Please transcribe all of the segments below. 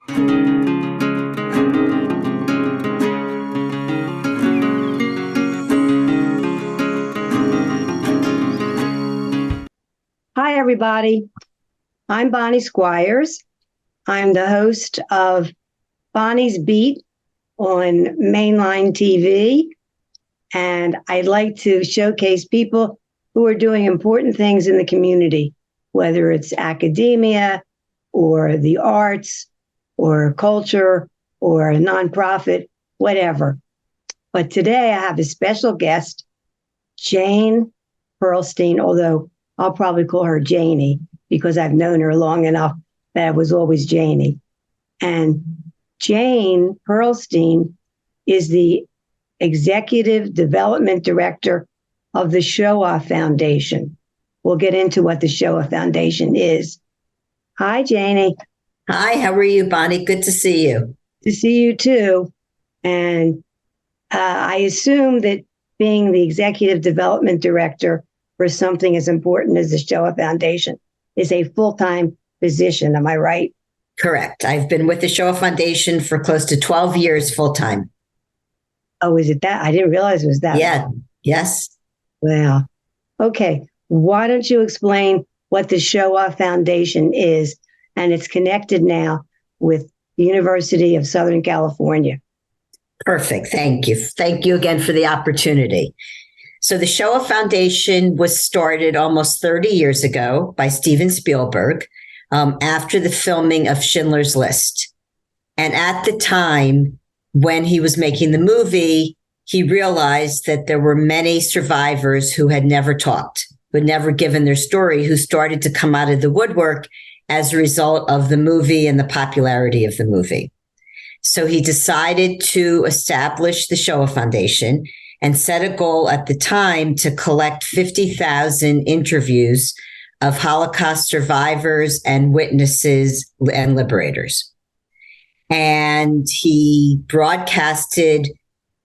Hi, everybody. I'm Bonnie Squires. I'm the host of Bonnie's Beat on Mainline TV, and I'd like to showcase people who are doing important things in the community, whether it's academia or the arts or culture or a nonprofit, whatever. But today I have a special guest, Jayne Perilstein, although I'll probably call her Janie because I've known her long enough that it was always Janie. And Jayne Perilstein is the Executive Development Director of the Shoah Foundation. We'll get into what the Shoah Foundation is. Hi, Janie. Hi, how are you, Bonnie? Good to see you. To see you too. And I assume that being the Executive Development Director for something as important as the Shoah Foundation is a full-time position. Am I right? Correct. I've been with the Shoah Foundation for close to 12 years full-time. Oh, is it that? I didn't realize it was that. Yeah. Yes. Wow. Okay. Why don't you explain what the Shoah Foundation is? And it's connected now with the University of Southern California. Perfect. Thank you. Thank you again for the opportunity. So the Shoah Foundation was started almost 30 years ago by Steven Spielberg after the filming of Schindler's List. And at the time when he was making the movie, he realized that there were many survivors who had never talked, who had never given their story, who started to come out of the woodwork as a result of the movie and the popularity of the movie. So he decided to establish the Shoah Foundation and set a goal at the time to collect 50,000 interviews of Holocaust survivors and witnesses and liberators. And he broadcasted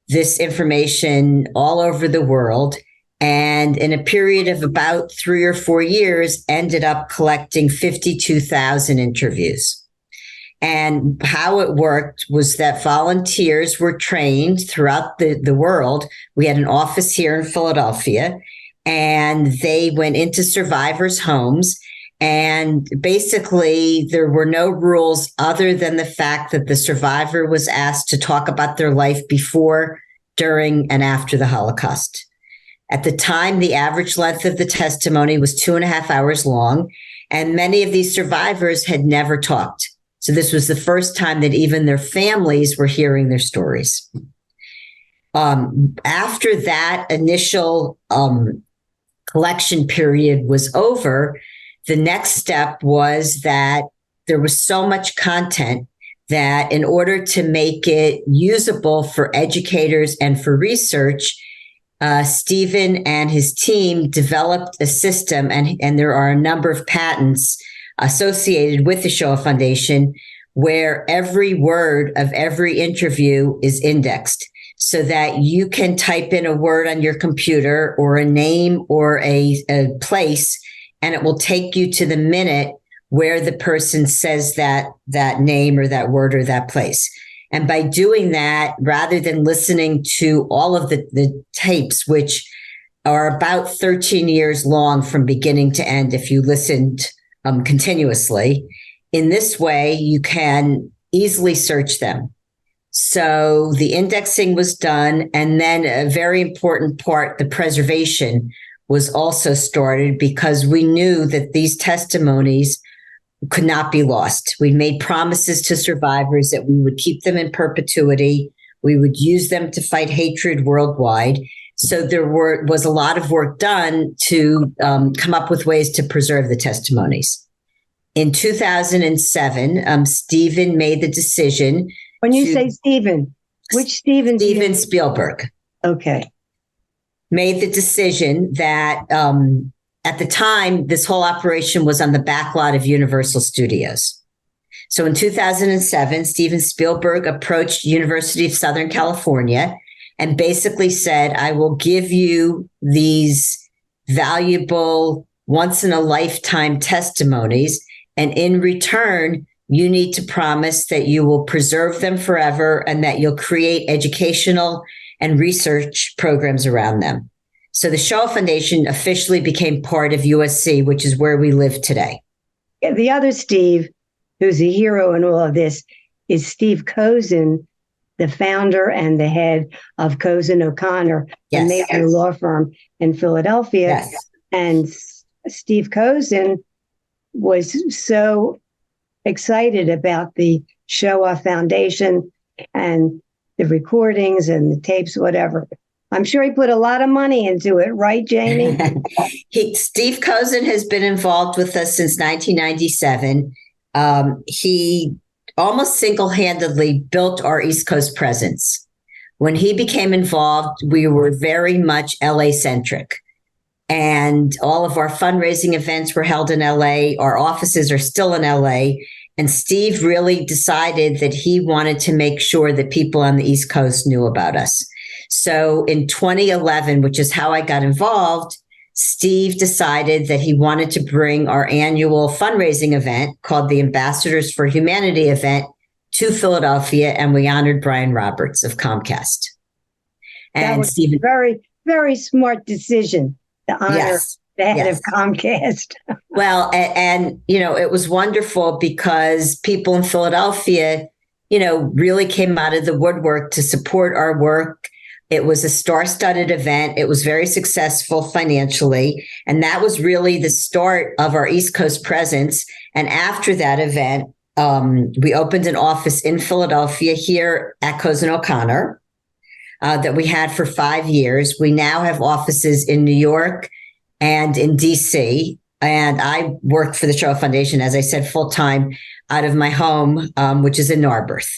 this information all over the world, and in a period of about 3 or 4 years, ended up collecting 52,000 interviews. And how it worked was that volunteers were trained throughout the world. We had an office here in Philadelphia, and they went into survivors' homes. And basically, there were no rules other than the fact that the survivor was asked to talk about their life before, during, and after the Holocaust. At the time, the average length of the testimony was 2.5 hours long, and many of these survivors had never talked. So this was the first time that even their families were hearing their stories. After that initial collection period was over, the next step was that there was so much content that in order to make it usable for educators and for research, Steven and his team developed a system, and there are a number of patents associated with the Shoah Foundation, where every word of every interview is indexed so that you can type in a word on your computer or a name or a place, and it will take you to the minute where the person says that name or that word or that place. And by doing that, rather than listening to all of the tapes, which are about 13 years long from beginning to end, if you listened continuously, in this way, you can easily search them. So the indexing was done. And then a very important part, the preservation, was also started because we knew that these testimonies could not be lost. We made promises to survivors that we would keep them in perpetuity. We would use them to fight hatred worldwide. So there was a lot of work done to come up with ways to preserve the testimonies. In 2007, Steven made the decision. When you say Steven, which Steven? Steven Spielberg. Okay. Made the decision that at the time, this whole operation was on the backlot of Universal Studios. So in 2007, Steven Spielberg approached University of Southern California and basically said, I will give you these valuable once in a lifetime testimonies. And in return, you need to promise that you will preserve them forever and that you'll create educational and research programs around them. So the Shoah Foundation officially became part of USC, which is where we live today. The other Steve, who's a hero in all of this, is Steve Cozen, the founder and the head of Cozen O'Connor, a major law firm in Philadelphia. Yes. And Steve Cozen was so excited about the Shoah Foundation and the recordings and the tapes, whatever. I'm sure he put a lot of money into it, right, Jayne? Steve Cozen has been involved with us since 1997. He almost single-handedly built our East Coast presence. When he became involved, we were very much LA-centric. And all of our fundraising events were held in LA. Our offices are still in LA. And Steve really decided that he wanted to make sure that people on the East Coast knew about us. So in 2011, which is how I got involved, Steve decided that he wanted to bring our annual fundraising event called the Ambassadors for Humanity event to Philadelphia. And we honored Brian Roberts of Comcast. And that was Steve, a very, very smart decision to honor the head of Comcast. Well, and, it was wonderful because people in Philadelphia, really came out of the woodwork to support our work. It was a star-studded event. It was very successful financially. And that was really the start of our East Coast presence. And after that event, we opened an office in Philadelphia here at Cozen O'Connor that we had for 5 years. We now have offices in New York and in DC. And I work for the Shoah Foundation, as I said, full-time out of my home, which is in Narberth.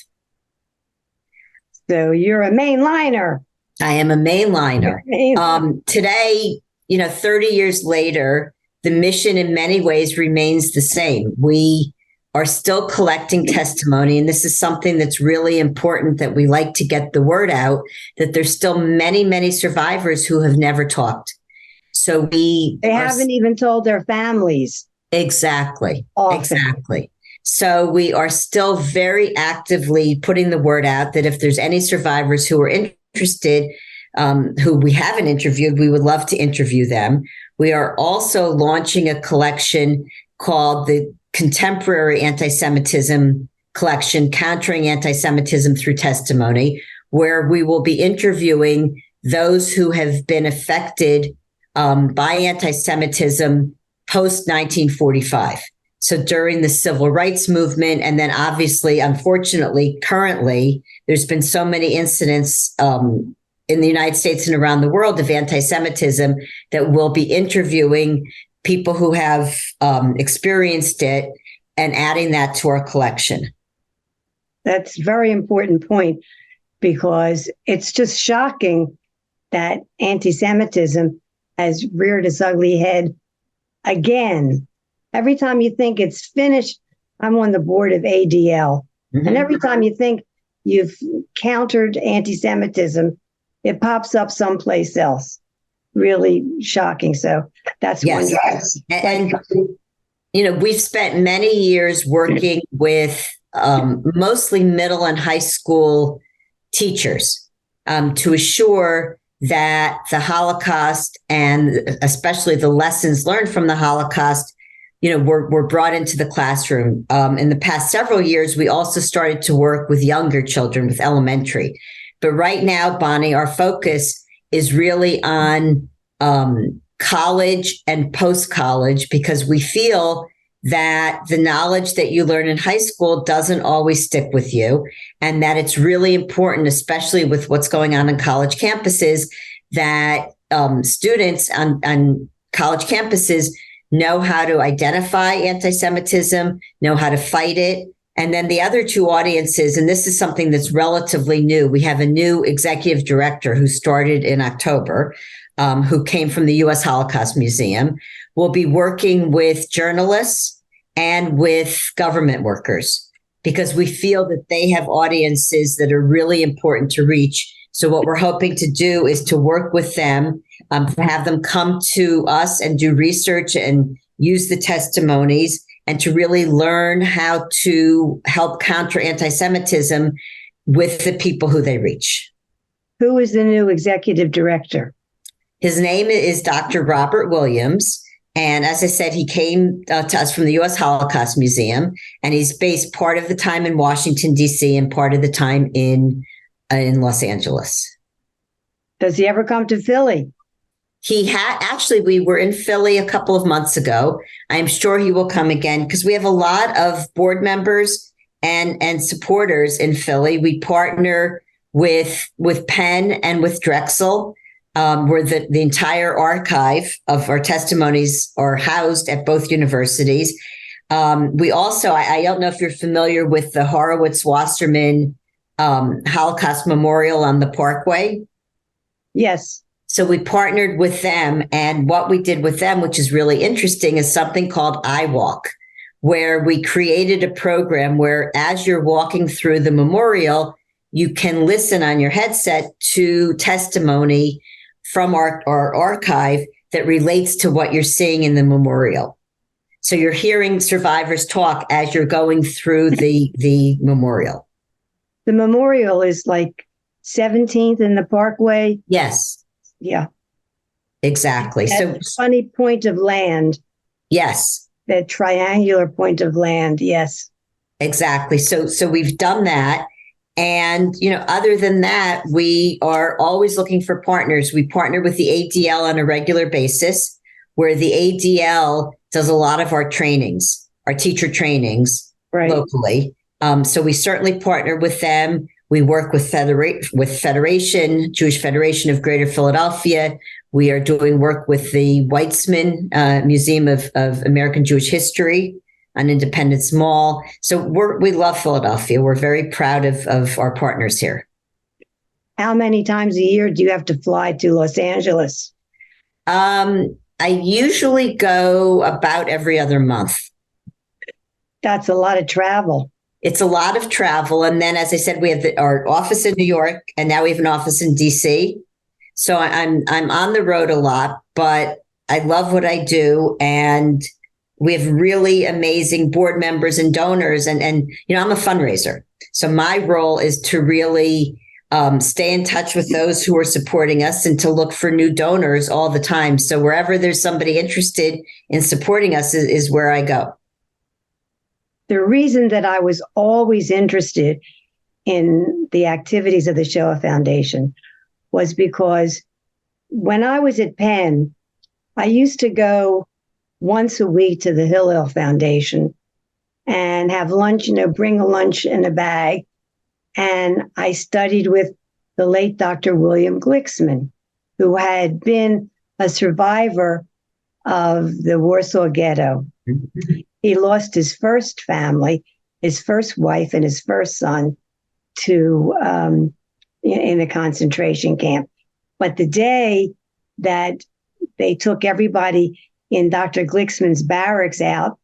So you're a mainliner. I am a mainliner. Today, 30 years later, the mission in many ways remains the same. We are still collecting testimony. And this is something that's really important that we like to get the word out, that there's still many, many survivors who have never talked. So they haven't even told their families. Exactly. Often. Exactly. So we are still very actively putting the word out that if there's any survivors who are interested, who we haven't interviewed, we would love to interview them. We are also launching a collection called the Contemporary Anti-Semitism Collection, Countering Anti-Semitism Through Testimony, where we will be interviewing those who have been affected by anti-Semitism post-1945. So during the civil rights movement, and then obviously, unfortunately, currently, there's been so many incidents in the United States and around the world of anti-Semitism that we'll be interviewing people who have experienced it and adding that to our collection. That's a very important point, because it's just shocking that anti-Semitism has reared its ugly head again. Every time you think it's finished, I'm on the board of ADL. Mm-hmm. And every time you think you've countered anti-Semitism, it pops up someplace else. Really shocking. So that's wonderful. And we've spent many years working with mostly middle and high school teachers to assure that the Holocaust, and especially the lessons learned from the Holocaust, were brought into the classroom. In the past several years, we also started to work with younger children, with elementary. But right now, Bonnie, our focus is really on college and post-college, because we feel that the knowledge that you learn in high school doesn't always stick with you, and that it's really important, especially with what's going on in college campuses, that students on college campuses know how to identify anti-Semitism, know how to fight it. And then the other two audiences, and this is something that's relatively new. We have a new executive director who started in October, who came from the U.S. Holocaust Museum. We'll be working with journalists and with government workers, because we feel that they have audiences that are really important to reach. So what we're hoping to do is to work with them, to have them come to us and do research and use the testimonies, and to really learn how to help counter anti-Semitism with the people who they reach. Who is the new executive director? His name is Dr. Robert Williams. And as I said, he came to us from the U.S. Holocaust Museum, and he's based part of the time in Washington, D.C., and part of the time in Los Angeles. Does he ever come to Philly? Actually, we were in Philly a couple of months ago. I'm sure he will come again because we have a lot of board members and supporters in Philly. We partner with Penn and with Drexel, where the entire archive of our testimonies are housed at both universities. We also, I don't know if you're familiar with the Horowitz-Wasserman Holocaust Memorial on the Parkway. Yes. So we partnered with them, and what we did with them, which is really interesting, is something called I Walk, where we created a program where as you're walking through the memorial, you can listen on your headset to testimony from our archive that relates to what you're seeing in the memorial. So you're hearing survivors talk as you're going through the memorial. The memorial is like 17th in the Parkway. Yes. Yeah. Exactly. That funny point of land. Yes. That triangular point of land. Yes. Exactly. So we've done that. And, other than that, we are always looking for partners. We partner with the ADL on a regular basis, where the ADL does a lot of our trainings, our teacher trainings locally. So we certainly partner with them. We work with Federation, Jewish Federation of Greater Philadelphia. We are doing work with the Weitzman Museum of American Jewish History on Independence Mall. So we love Philadelphia. We're very proud of our partners here. How many times a year do you have to fly to Los Angeles? I usually go about every other month. That's a lot of travel. It's a lot of travel. And then, as I said, we have our office in New York, and now we have an office in DC. So I'm on the road a lot, but I love what I do. And we have really amazing board members and donors. And I'm a fundraiser. So my role is to really stay in touch with those who are supporting us and to look for new donors all the time. So wherever there's somebody interested in supporting us is where I go. The reason that I was always interested in the activities of the Shoah Foundation was because when I was at Penn, I used to go once a week to the Hillel Foundation and have lunch, bring a lunch in a bag. And I studied with the late Dr. William Glicksman, who had been a survivor of the Warsaw Ghetto. He lost his first family, his first wife and his first son to in a concentration camp. But the day that they took everybody in Dr. Glicksman's barracks out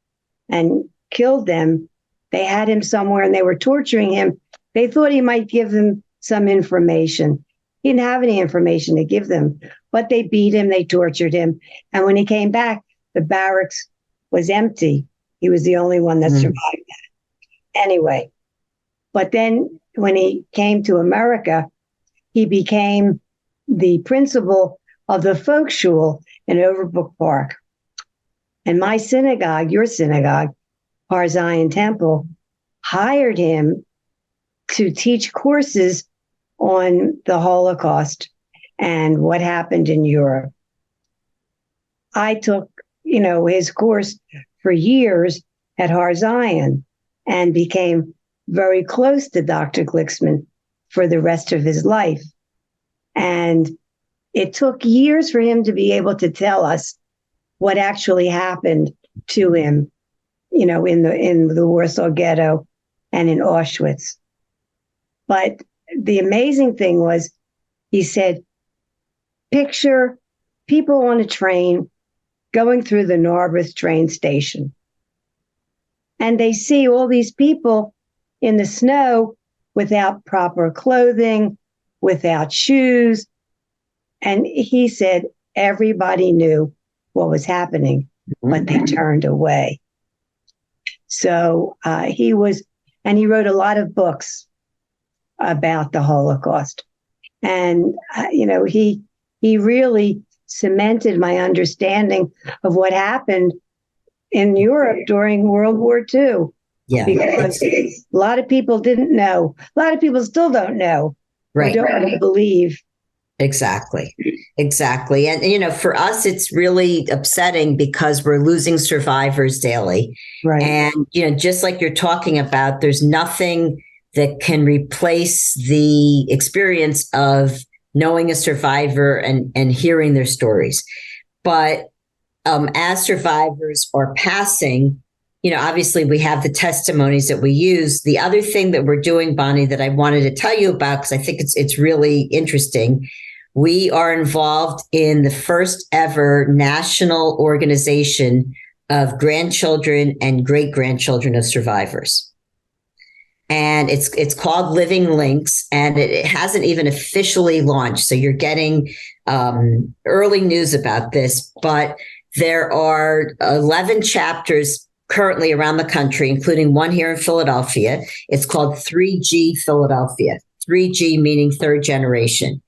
and killed them, they had him somewhere and they were torturing him. They thought he might give them some information. He didn't have any information to give them, but they beat him, they tortured him. And when he came back, the barracks was empty. He was the only one that survived that. Anyway, but then when he came to America, he became the principal of the folk shul in Overbrook Park. And my synagogue, your synagogue, Har Zion Temple, hired him to teach courses on the Holocaust and what happened in Europe. I took, his course for years at Har Zion and became very close to Dr. Glicksman for the rest of his life. And it took years for him to be able to tell us what actually happened to him, in the Warsaw Ghetto and in Auschwitz. But the amazing thing was, he said, picture people on a train going through the Narberth train station. And they see all these people in the snow without proper clothing, without shoes. And he said everybody knew what was happening, but they turned away. So he was, and he wrote a lot of books about the Holocaust. And, he really cemented my understanding of what happened in Europe during World War II. Yeah. Because a lot of people didn't know. A lot of people still don't know. Right. Or don't believe. Exactly. And, for us, it's really upsetting because we're losing survivors daily. Right. And, just like you're talking about, there's nothing that can replace the experience of knowing a survivor and hearing their stories. But as survivors are passing, obviously we have the testimonies that we use. The other thing that we're doing, Bonnie, that I wanted to tell you about, because I think it's really interesting. We are involved in the first ever national organization of grandchildren and great-grandchildren of survivors. And it's called Living Links, and it hasn't even officially launched. So you're getting early news about this, but there are 11 chapters currently around the country, including one here in Philadelphia. It's called 3G Philadelphia, 3G meaning third generation.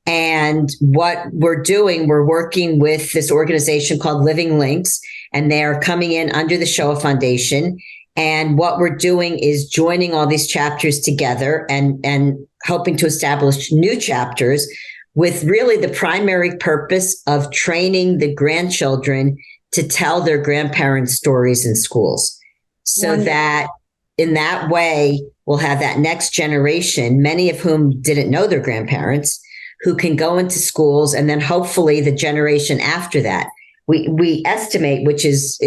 And what we're doing, we're working with this organization called Living Links, and they are coming in under the Shoah Foundation. And what we're doing is joining all these chapters together and hoping to establish new chapters with really the primary purpose of training the grandchildren to tell their grandparents' stories in schools. So Wonderful. That in that way, we'll have that next generation, many of whom didn't know their grandparents, who can go into schools, and then hopefully the generation after that. We estimate, which is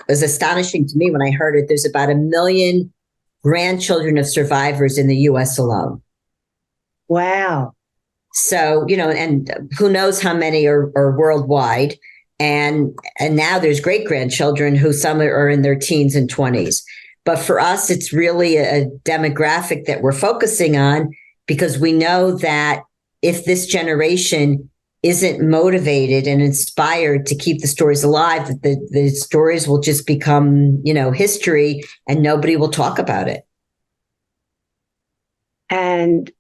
astonishing to me when I heard it, there's about 1 million grandchildren of survivors in the U.S. alone. Wow. So, and who knows how many are worldwide. And now there's great-grandchildren who some are in their teens and 20s. But for us, it's really a demographic that we're focusing on, because we know that if this generation isn't motivated and inspired to keep the stories alive, that the stories will just become, history, and nobody will talk about it. And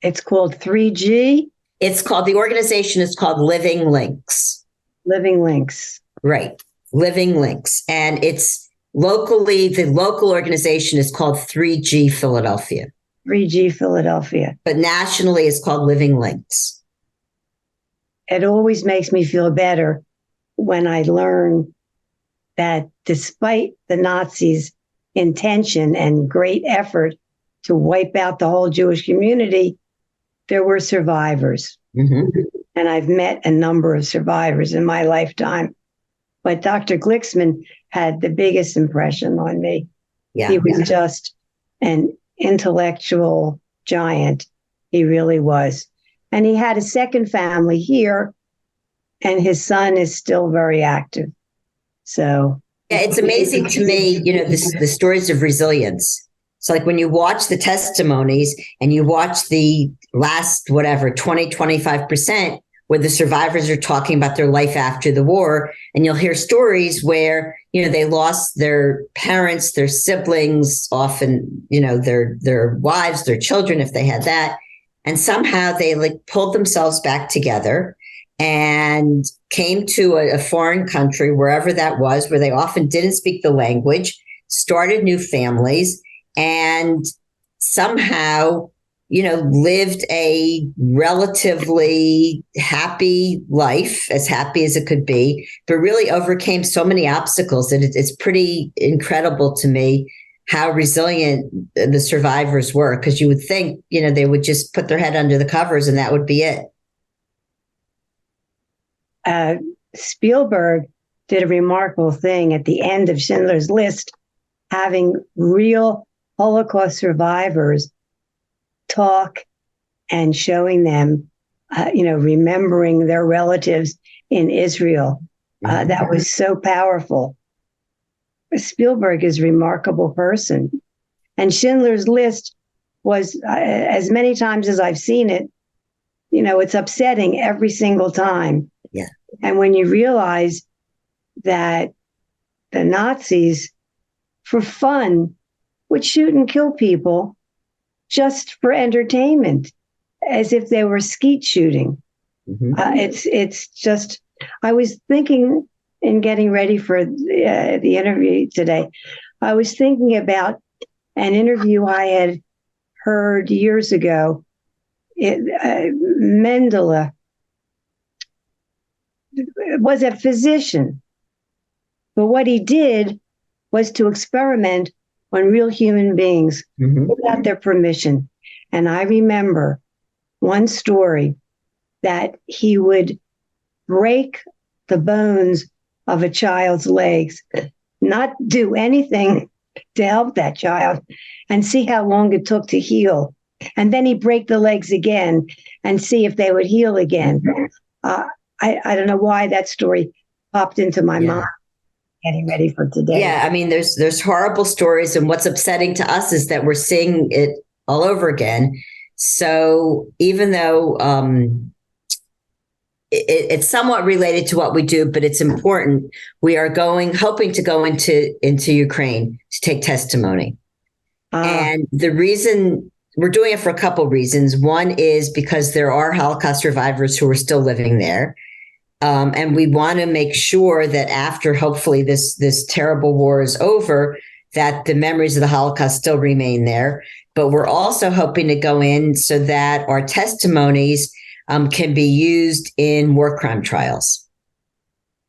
it's called 3G? The organization is called Living Links. Living Links. Right. Living Links. And it's locally, the local organization is called 3G Philadelphia. 3G Philadelphia. But nationally, it's called Living Links. It always makes me feel better when I learn that despite the Nazis' intention and great effort to wipe out the whole Jewish community, there were survivors. Mm-hmm. And I've met a number of survivors in my lifetime. But Dr. Glicksman had the biggest impression on me. Yeah, he was just an intellectual giant. He really was. And he had a second family here, and his son is still very active. So yeah, it's amazing to me, the stories of resilience. So like when you watch the testimonies and you watch the last, 20-25%, where the survivors are talking about their life after the war, and you'll hear stories where, they lost their parents, their siblings, often, their wives, their children, if they had that. And somehow they pulled themselves back together and came to a foreign country, wherever that was, where they often didn't speak the language, started new families, and somehow, lived a relatively happy life, as happy as it could be, but really overcame so many obstacles that it's pretty incredible to me how resilient the survivors were, because you would think, they would just put their head under the covers and that would be it. Spielberg did a remarkable thing at the end of Schindler's List, having real Holocaust survivors talk and showing them, remembering their relatives in Israel. That was so powerful. Spielberg is a remarkable person. And Schindler's List was, as many times as I've seen it, it's upsetting every single time. Yeah. And when you realize that the Nazis for fun would shoot and kill people just for entertainment, as if they were skeet shooting. It's just, I was thinking in getting ready for the interview today, I was thinking about an interview I had heard years ago. Mendele was a physician, but what he did was to experiment on real human beings without their permission. And I remember one story that he would break the bones of a child's legs, not do anything to help that child, and see how long it took to heal. And then he'd break the legs again and see if they would heal again. I don't know why that story popped into my mind getting ready for today. Yeah, I mean, there's horrible stories, and what's upsetting to us is that we're seeing it all over again. So even though it's somewhat related to what we do, but it's important, we are hoping to go into Ukraine to take testimony. And the reason we're doing it for a couple of reasons. One is because there are Holocaust survivors who are still living there. And we want to make sure that after hopefully this terrible war is over, that the memories of the Holocaust still remain there. But we're also hoping to go in so that our testimonies can be used in war crime trials.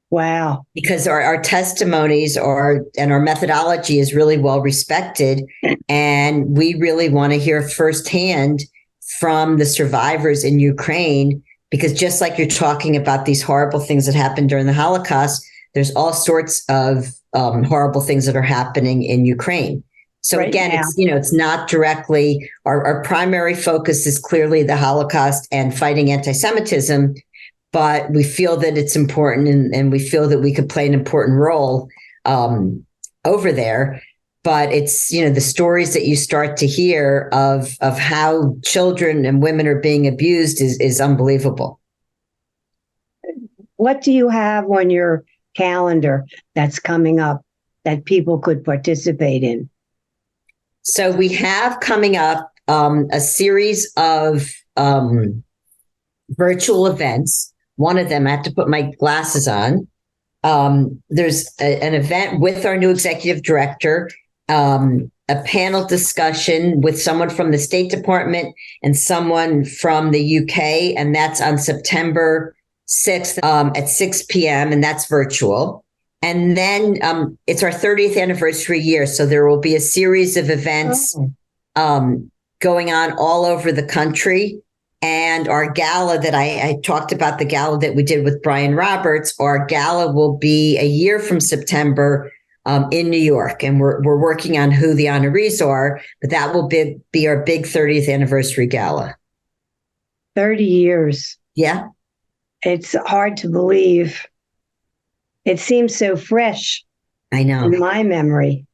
Wow. Because our testimonies and our methodology is really well respected. And we really want to hear firsthand from the survivors in Ukraine, because just like you're talking about these horrible things that happened during the Holocaust, there's all sorts of horrible things that are happening in Ukraine. So right again, now, it's not directly, our primary focus is clearly the Holocaust and fighting anti-Semitism, but we feel that it's important and we feel that we could play an important role over there. But it's, the stories that you start to hear of how children and women are being abused is unbelievable. What do you have on your calendar that's coming up that people could participate in? So we have coming up a series of virtual events. One of them, I have to put my glasses on. There's an event with our new executive director, a panel discussion with someone from the State Department and someone from the UK, and that's on September 6th at 6 p.m., and that's virtual. And then it's our 30th anniversary year, so there will be a series of events going on all over the country. And our gala that I talked about, the gala that we did with Brian Roberts, our gala will be a year from September in New York. And we're working on who the honorees are, but that will be our big 30th anniversary gala. 30 years. Yeah. It's hard to believe. It seems so fresh. I know. In my memory.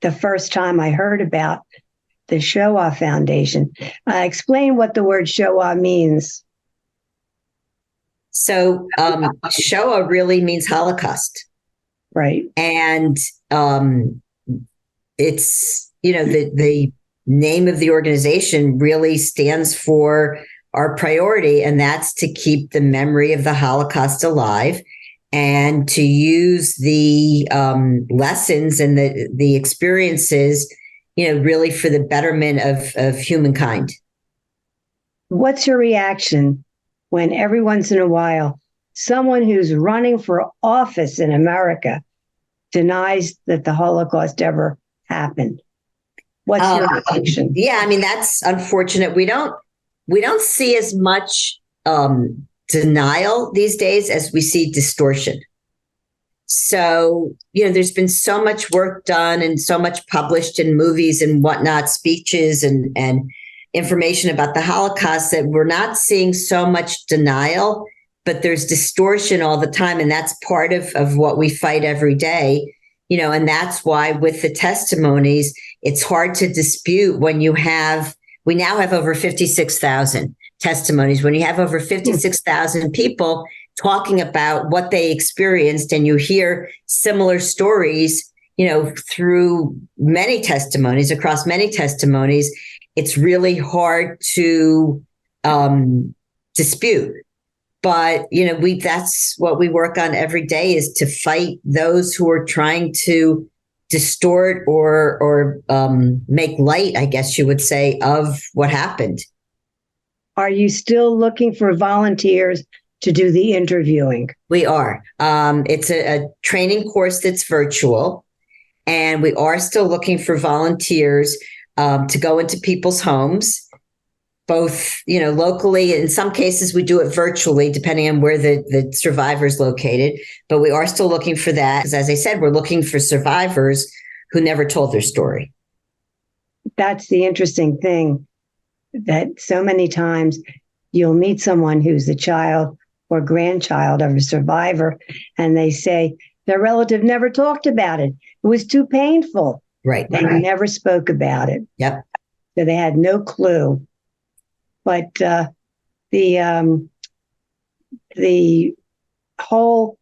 The first time I heard about the Shoah Foundation. Explain what the word Shoah means. So Shoah really means Holocaust. Right. And it's, the name of the organization really stands for our priority, and that's to keep the memory of the Holocaust alive and to use the lessons and the experiences, really for the betterment of humankind. What's your reaction when every once in a while someone who's running for office in America denies that the Holocaust ever happened? What's your reaction? Yeah, I mean, that's unfortunate. We don't see as much denial these days as we see distortion. So, there's been so much work done and so much published in movies and whatnot, speeches and information about the Holocaust, that we're not seeing so much denial, but there's distortion all the time. And that's part of what we fight every day, and that's why with the testimonies, it's hard to dispute when we now have over 56,000 testimonies. When you have over 56,000 people, talking about what they experienced, and you hear similar stories, through many testimonies, across many testimonies, it's really hard to dispute. But, that's what we work on every day, is to fight those who are trying to distort or make light, I guess you would say, of what happened. Are you still looking for volunteers to do the interviewing? We are. It's a training course that's virtual, and we are still looking for volunteers to go into people's homes, both, locally. In some cases, we do it virtually, depending on where the survivor is located. But we are still looking for that, because, as I said, we're looking for survivors who never told their story. That's the interesting thing, that so many times you'll meet someone who's a child or grandchild of a survivor, and they say their relative never talked about it. It was too painful. Right. They never spoke about it. Yep. So they had no clue. But the whole,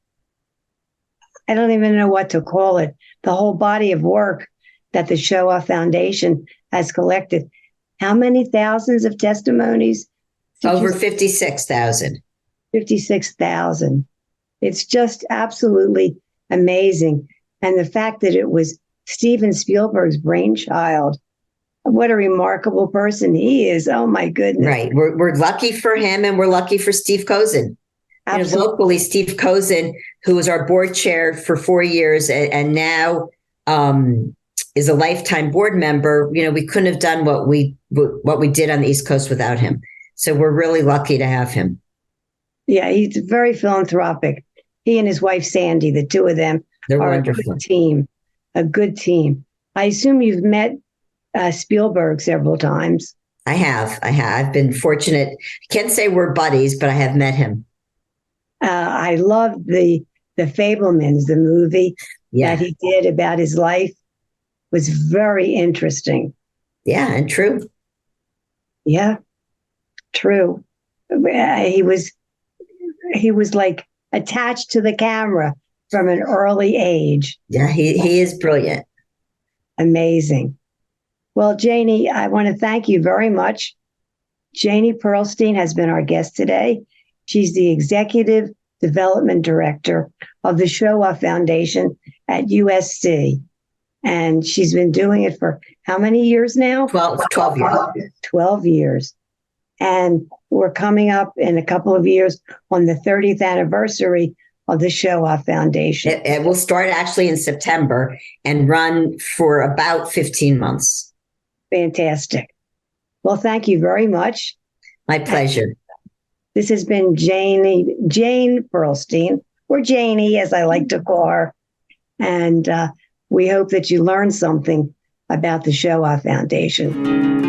I don't even know what to call it, the whole body of work that the Shoah Foundation has collected. How many thousands of testimonies? Over 56,000. 56,000. It's just absolutely amazing. And the fact that it was Steven Spielberg's brainchild, what a remarkable person he is. Oh, my goodness. Right. We're lucky for him, and we're lucky for Steve Kozin. Locally, Steve Kozin, who was our board chair for 4 years and now is a lifetime board member. We couldn't have done what we did on the East Coast without him. So we're really lucky to have him. Yeah, he's very philanthropic. He and his wife, Sandy, the two of them, They're are wonderful. A good team. I assume you've met Spielberg several times. I have. I've been fortunate. I can't say we're buddies, but I have met him. I love the Fabelmans, the movie that he did about his life. Was very interesting. Yeah, and true. Yeah, true. He was like attached to the camera from an early age. Yeah, he is brilliant. Amazing. Well, Jayne, I want to thank you very much. Jayne Perilstein has been our guest today. She's the Executive Development Director of the Shoah Foundation at USC. And she's been doing it for how many years now? 12 years. 12 years. And we're coming up in a couple of years on the 30th anniversary of the Shoah Foundation. It will start actually in September and run for about 15 months. Fantastic. Well, thank you very much. My pleasure. This has been Jayne Perilstein, or Janie, as I like to call her. And we hope that you learned something about the Shoah Foundation.